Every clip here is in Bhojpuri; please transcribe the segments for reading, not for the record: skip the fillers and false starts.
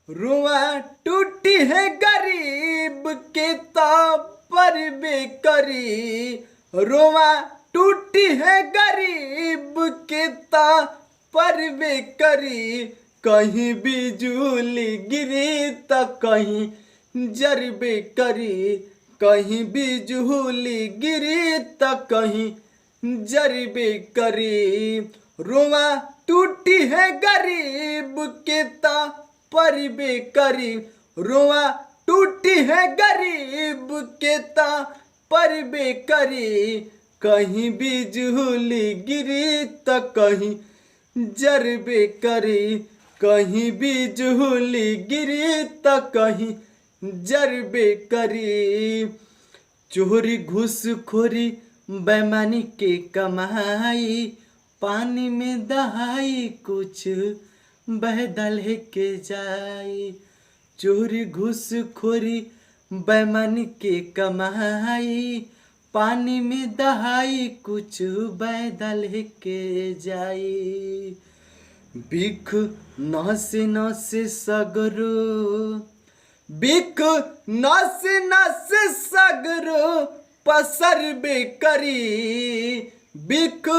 रुआ टूटी है गरीब के पर बेकरी। रुआ टूटी है गरीब के पर बेकरी। कहीं बिजुली गिरी तो कहीं जरबे करी। कहीं बिजुली गिरी तो कहीं जरबे करी। रुआ टूटी है गरीब के पर बेकरी। रुआ टूटी है गरीब के पर बेकरी। कहीं बिजुली गिरी तो कहीं जरबे करी। कहीं बिजुली गिरी तो कहीं जरबे करी। चोरी घूसखोरी बेईमानी के कमाई, पानी में दहाई कुछ बहदल के जाई। चोरी घूसखोरी बेईमानी के कमाई, पानी में दहाई कुछ बहदल के जाई। बिख नसे नसे सगरो, बिख नसे नसे सगरो पसर बेकरी। बिख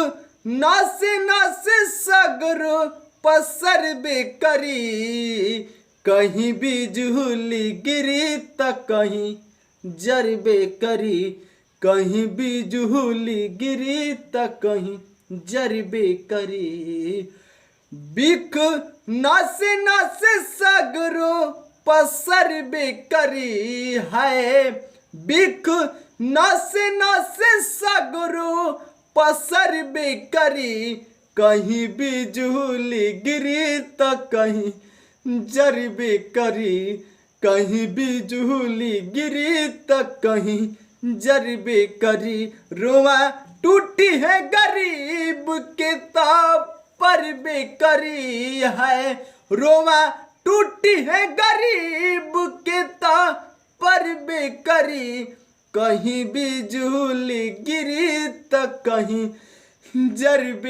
नसे नसे सगरो पसर बेकरी। कहीं बिजुली गिरी तो कहीं जरबे करी। कहीं बिजुली गिरी तो कहीं जरबे करी। बिख नसे नसे सगरो पसर बेकरी है। बिख नसे नसे सगरो पसर बेकरी। कहीं बिजुली गिरी तो कहीं जरबे करी। कहीं बिजुली गिरी तो कहीं जरबे करी। रुआ टूटी है गरीब के पर बेकरी है। रुआ टूटी है गरीब के पर बेकरी। कहीं बिजुली गिरी तो कहीं जरबे